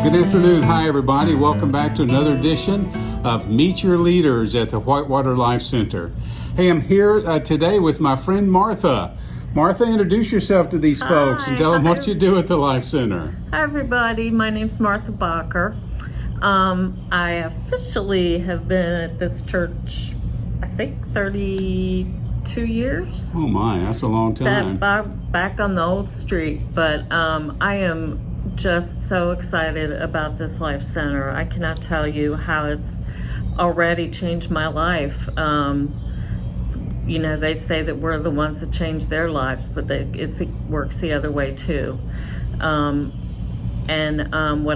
Good afternoon. Hi, everybody. Welcome back to another edition of Meet Your Leaders at the Whitewater Life Center. Hey, I'm here today with my friend Martha. Martha, introduce yourself to these folks and tell them what you do at the Life Center. Hi, everybody. My name's Martha Bacher. I officially have been at this church, I think, 32 years. Oh, my. That's a long time. Back on the old street. But I am just so excited about this Life Center. I cannot tell you how it's already changed my life. You know, they say that we're the ones that change their lives, but it works the other way too. What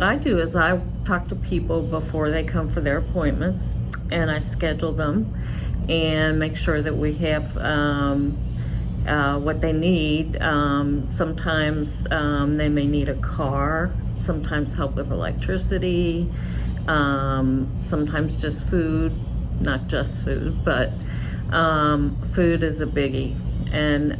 I do is I talk to people before they come for their appointments, and I schedule them and make sure that we have what they need. Sometimes they may need a car, sometimes help with electricity, sometimes just food, not just food, but food is a biggie. And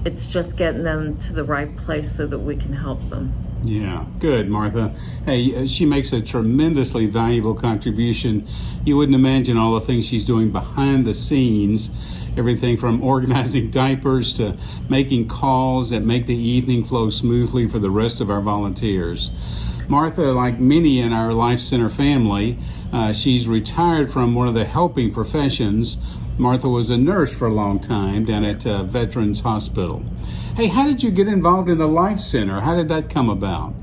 it's just getting them to the right place so that we can help them. Yeah, good, Martha. Hey, she makes a tremendously valuable contribution. You wouldn't imagine all the things she's doing behind the scenes, everything from organizing diapers to making calls that make the evening flow smoothly for the rest of our volunteers. Martha, like many in our Life Center family, she's retired from one of the helping professions. Martha was a nurse for a long time down at Veterans Hospital. Hey, how did you get involved in the Life Center? How did that come about?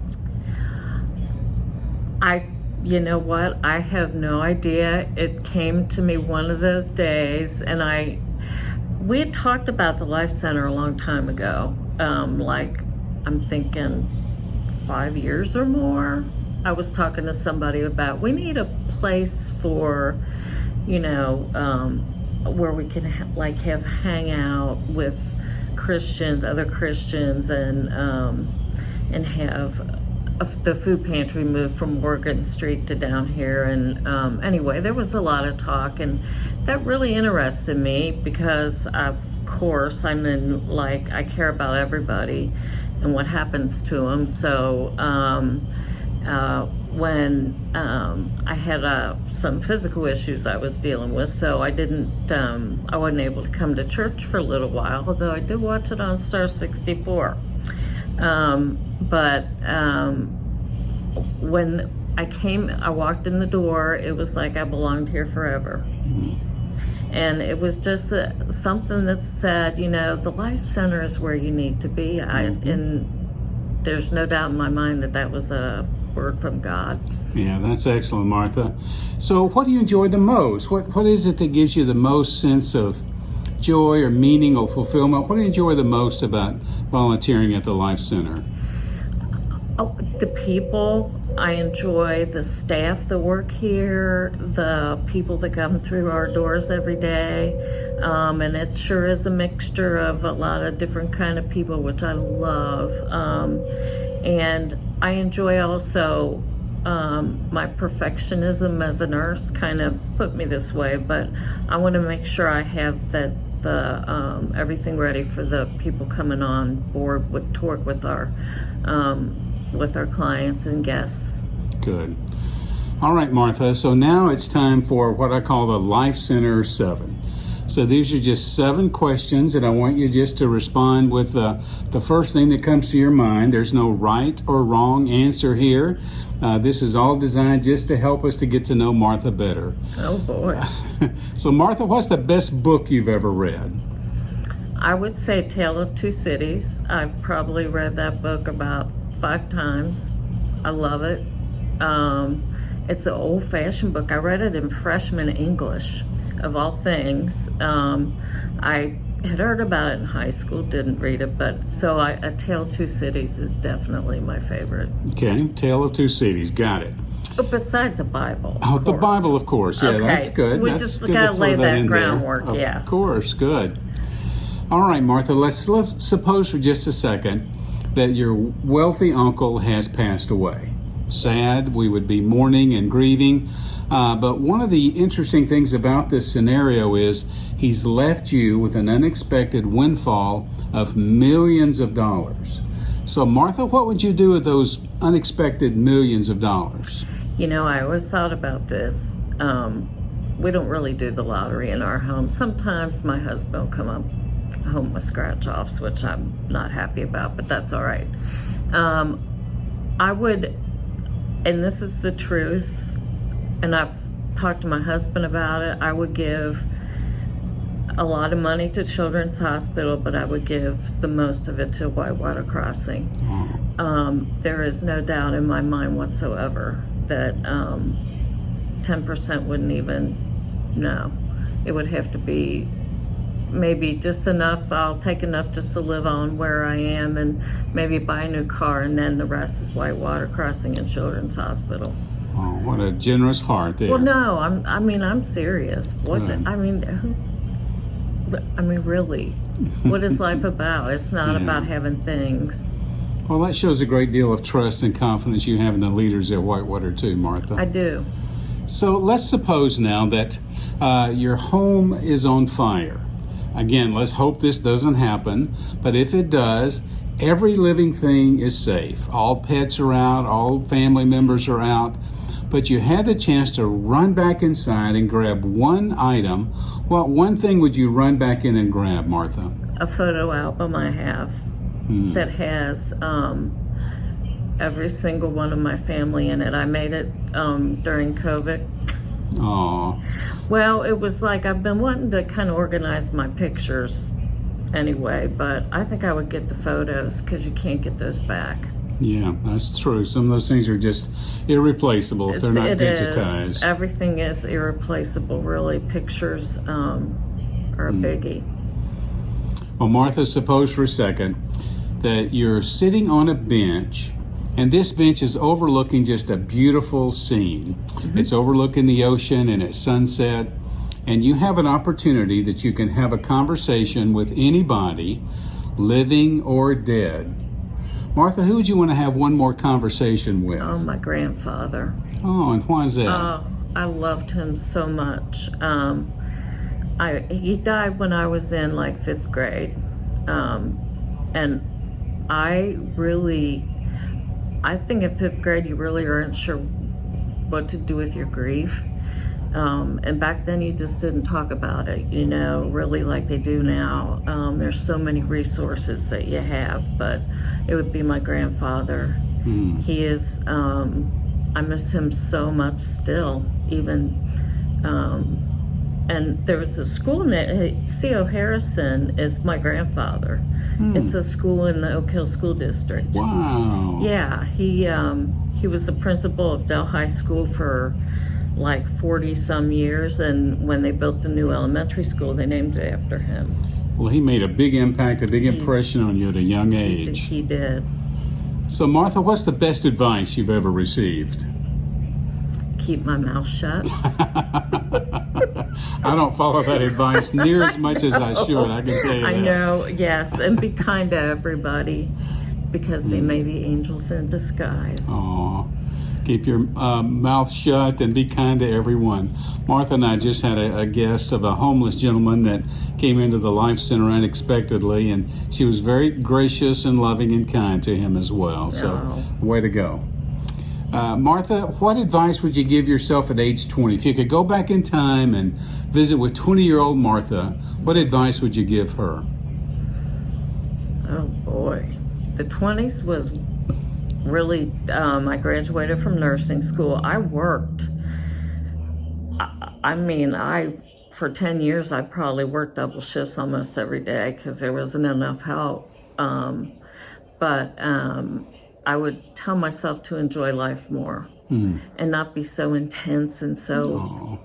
You know what? I have no idea. It came to me one of those days, and we had talked about the Life Center a long time ago. I'm thinking 5 years or more. I was talking to somebody about we need a place for, where we can have hangout with Christians, other Christians, and have the food pantry moved from Morgan Street to down here. And anyway, there was a lot of talk, and that really interested me because, of course, I care about everybody and what happens to them. So when I had some physical issues I was dealing with, so I wasn't able to come to church for a little while, although I did watch it on Star 64. When I walked in the door, it was like I belonged here forever. Mm-hmm. And it was just something that said, the Life Center is where you need to be. Mm-hmm. And there's no doubt in my mind that was a word from God. Yeah, that's excellent, Martha. So what do you enjoy the most? What is it that gives you the most sense of joy or meaning or fulfillment? What do you enjoy the most about volunteering at the Life Center? Oh, the people. I enjoy the staff that work here, the people that come through our doors every day, and it sure is a mixture of a lot of different kind of people, which I love. And I enjoy also my perfectionism as a nurse kind of put me this way, but I want to make sure I have the everything ready for the people coming on board to work with our clients and guests. Good. All right, Martha. So now it's time for what I call the Life Center 7. So these are just 7 questions, and I want you just to respond with the first thing that comes to your mind. There's no right or wrong answer here. This is all designed just to help us to get to know Martha better. Oh, boy. So, Martha, what's the best book you've ever read? I would say Tale of Two Cities. I've probably read that book about 5 times. I love it. It's an old-fashioned book. I read it in freshman English, of all things. I had heard about it in high school, didn't read it, but so A Tale of Two Cities is definitely my favorite. Okay, Tale of Two Cities, got it. But besides the Bible. Oh, the Bible, of course. Yeah, okay. That's good. We that's just good got to lay that groundwork. yeah. Of course, good. All right, Martha, let's suppose for just a second that your wealthy uncle has passed away. Sad, we would be mourning and grieving. But one of the interesting things about this scenario is he's left you with an unexpected windfall of millions of dollars. So, Martha, what would you do with those unexpected millions of dollars? You know, I always thought about this. We don't really do the lottery in our home. Sometimes my husband will come up home with scratch-offs, which I'm not happy about, but that's all right. I would, and this is the truth, and I've talked to my husband about it, I would give a lot of money to Children's Hospital, but I would give the most of it to Whitewater Crossing. There is no doubt in my mind whatsoever that 10% wouldn't even, no. It would have to be maybe just enough, I'll take enough just to live on where I am and maybe buy a new car, and then the rest is Whitewater Crossing and Children's Hospital. Oh, what a generous heart there. Well, no, I'm serious. What, really, what is life about? It's not about having things. Well, that shows a great deal of trust and confidence you have in the leaders at Whitewater too, Martha. I do. So let's suppose now that your home is on fire. Again, let's hope this doesn't happen, but if it does, every living thing is safe. All pets are out, all family members are out, but you had the chance to run back inside and grab one item. What one thing would you run back in and grab, Martha? A photo album I have that has every single one of my family in it. I made it during COVID. Oh. Well, it was like I've been wanting to kind of organize my pictures anyway, but I think I would get the photos because you can't get those back. Yeah, that's true. Some of those things are just irreplaceable if they're not digitized. Is. Everything is irreplaceable, really. Pictures are a biggie. Well, Martha, suppose for a second that you're sitting on a bench, and this bench is overlooking just a beautiful scene. It's overlooking the ocean and at sunset, and you have an opportunity that you can have a conversation with anybody, living or dead. Martha, who would you want to have one more conversation with? Oh, my grandfather. Oh, and why is that? I loved him so much. He died when I was in like 5th grade. And I think in 5th grade you really aren't sure what to do with your grief. And back then you just didn't talk about it, really like they do now. There's so many resources that you have, but it would be my grandfather. He is, I miss him so much still, even, and there was a school, C.O. Harrison is my grandfather. It's a school in the Oak Hill School District. Wow. Yeah, he was the principal of Dell High School for like 40 some years, and when they built the new elementary school, they named it after him. Well, he made a big impact, a big impression on you at a young age. He did. So, Martha, what's the best advice you've ever received? Keep my mouth shut. I don't follow that advice near as much as I should, I can tell you I that. know, yes, and be kind to everybody because they may be angels in disguise. Aw. Keep your mouth shut and be kind to everyone. Martha and I just had a guest of a homeless gentleman that came into the Life Center unexpectedly, and she was very gracious and loving and kind to him as well. So, way to go. Martha, what advice would you give yourself at age 20? If you could go back in time and visit with 20-year-old Martha, what advice would you give her? Oh, boy. The 20s was really, I graduated from nursing school. I worked. For 10 years, I probably worked double shifts almost every day because there wasn't enough help. But I would tell myself to enjoy life more and not be so intense and so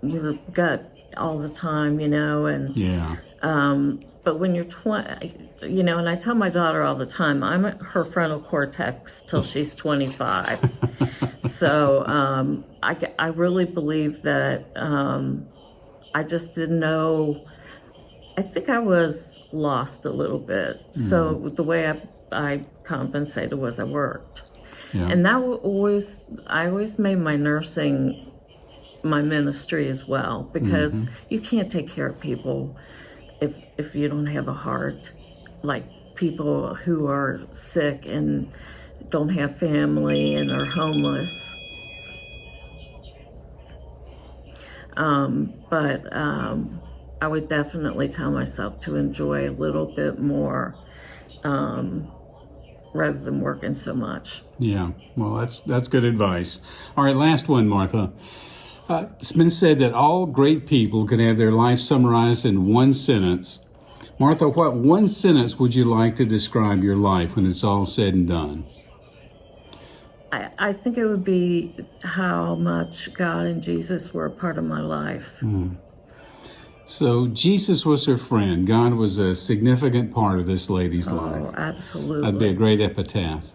your gut all the time, and but when you're 20, and I tell my daughter all the time, I'm at her frontal cortex till she's 25. So I really believe that I just didn't know. I think I was lost a little bit. So the way I compensated was I worked. And that I always made my nursing my ministry as well, because you can't take care of people if you don't have a heart. Like people who are sick and don't have family and are homeless. But I would definitely tell myself to enjoy a little bit more rather than working so much. Yeah, well, that's good advice. All right, last one, Martha. It's been said that all great people can have their life summarized in one sentence. Martha, what one sentence would you like to describe your life when it's all said and done? I think it would be how much God and Jesus were a part of my life. So Jesus was her friend. God was a significant part of this lady's Oh, life. absolutely. That'd be a great epitaph.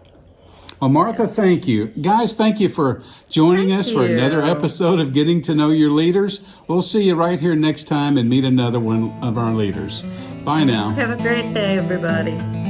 Well, Martha, thank you. Guys, thank you for joining us for another episode of Getting to Know Your Leaders. We'll see you right here next time and meet another one of our leaders. Bye now. Have a great day, everybody.